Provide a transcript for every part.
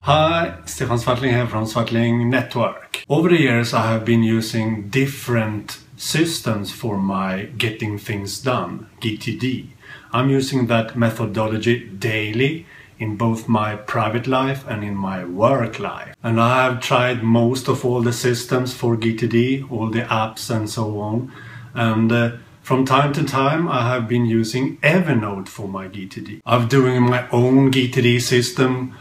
Hi, Stefan Swartling here from Swartling Network. Over the years I have been using different systems for my getting things done, GTD. I'm using that methodology daily in both my private life and in my work life. And I have tried most of all the systems for GTD, all the apps and so on. And from time to time I have been using Evernote for my GTD. I'm doing my own GTD system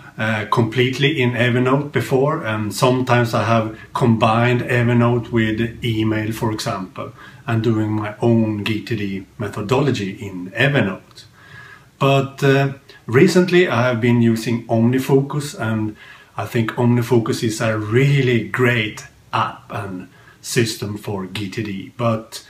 completely in Evernote before, and sometimes I have combined Evernote with email, for example, and doing my own GTD methodology in Evernote. But recently I have been using OmniFocus, and I think OmniFocus is a really great app and system for GTD. But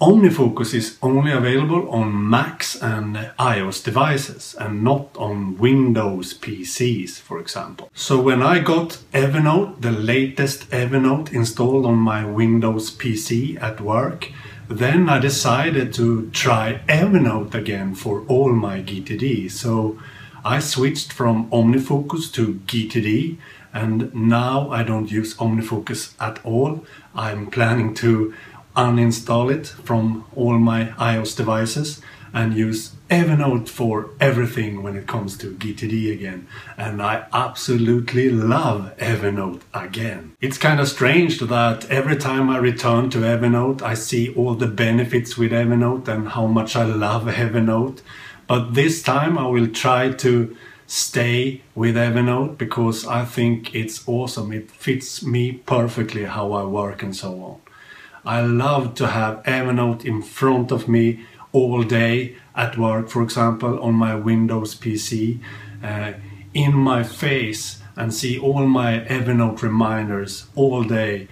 OmniFocus is only available on Macs and iOS devices and not on Windows PCs, for example. So when I got Evernote, the latest Evernote, installed on my Windows PC at work, then I decided to try Evernote again for all my GTD. So I switched from OmniFocus to GTD, and now I don't use OmniFocus at all. I'm planning to uninstall it from all my iOS devices and use Evernote for everything when it comes to GTD again. And I absolutely love Evernote again. It's kind of strange that every time I return to Evernote I see all the benefits with Evernote and how much I love Evernote. But this time I will try to stay with Evernote because I think it's awesome. It fits me perfectly how I work and so on. I love to have Evernote in front of me all day at work, for example, on my Windows PC, in my face, and see all my Evernote reminders all day,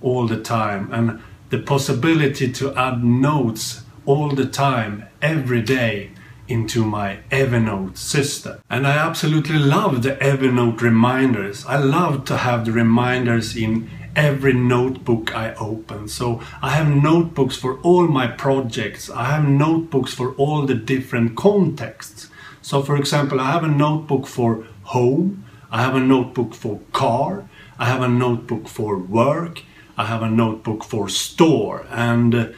all the time, and the possibility to add notes all the time, every day, into my Evernote system. And I absolutely love the Evernote reminders. I love to have the reminders in every notebook I open. So I have notebooks for all my projects. I have notebooks for all the different contexts. So for example, I have a notebook for home, I have a notebook for car, I have a notebook for work, I have a notebook for store. And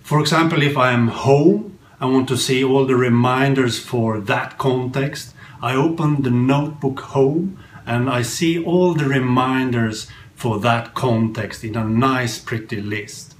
for example, if I am home, I want to see all the reminders for that context. I open the notebook home and I see all the reminders for that context in a nice pretty list.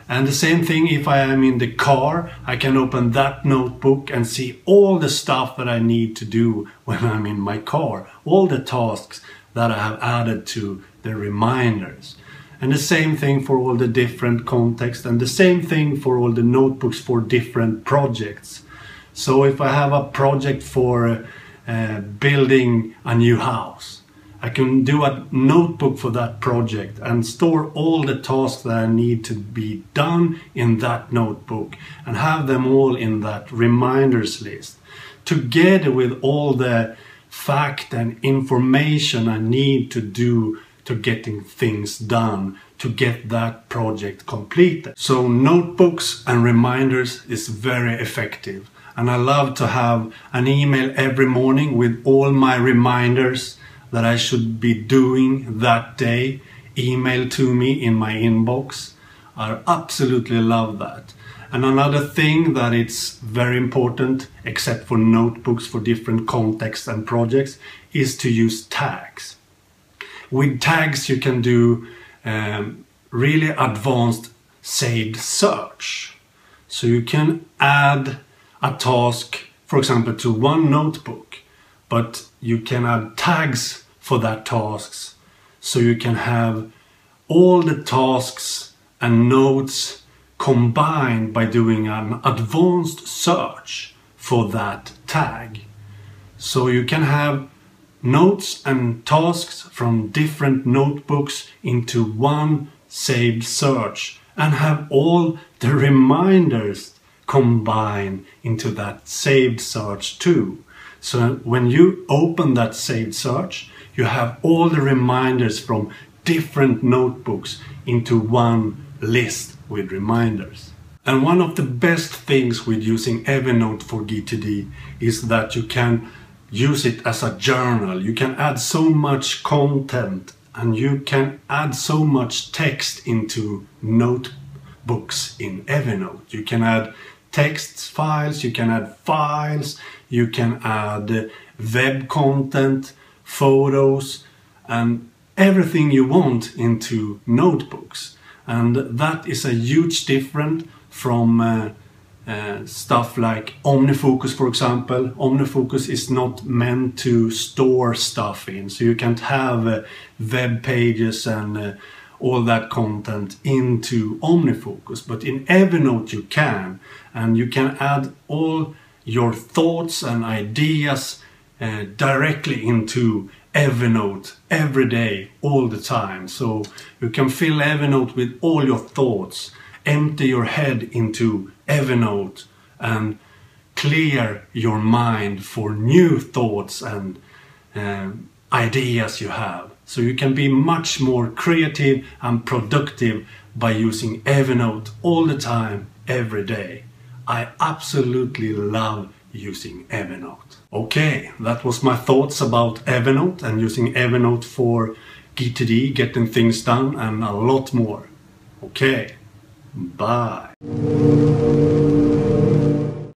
And the same thing if I am in the car, I can open that notebook and see all the stuff that I need to do when I'm in my car, all the tasks that I have added to the reminders. And the same thing for all the different contexts, and the same thing for all the notebooks for different projects. So if I have a project for building a new house, I can do a notebook for that project and store all the tasks that I need to be done in that notebook and have them all in that reminders list, together with all the fact and information I need to do to getting things done to get that project completed. So notebooks and reminders is very effective, and I love to have an email every morning with all my reminders that I should be doing that day emailed to me in my inbox. I absolutely love that. And another thing that it's very important, except for notebooks for different contexts and projects, is to use tags. With tags you can do really advanced saved search. So you can add a task, for example, to one notebook, but you can add tags for that tasks, so you can have all the tasks and notes combined by doing an advanced search for that tag. So you can have notes and tasks from different notebooks into one saved search and have all the reminders combined into that saved search too. So when you open that saved search, you have all the reminders from different notebooks into one list with reminders. And one of the best things with using Evernote for GTD is that you can use it as a journal. You can add so much content and you can add so much text into notebooks in Evernote. You can add text files, you can add files, you can add web content, photos, and everything you want into notebooks. And that is a huge difference from stuff like OmniFocus, for example. OmniFocus is not meant to store stuff in, so you can't have web pages and all that content into OmniFocus. But in Evernote you can, and you can add all your thoughts and ideas directly into Evernote every day, all the time. So you can fill Evernote with all your thoughts, empty your head into Evernote and clear your mind for new thoughts and ideas you have. So you can be much more creative and productive by using Evernote all the time, every day. I absolutely love using Evernote. Okay, that was my thoughts about Evernote and using Evernote for GTD, getting things done, and a lot more. Okay, bye.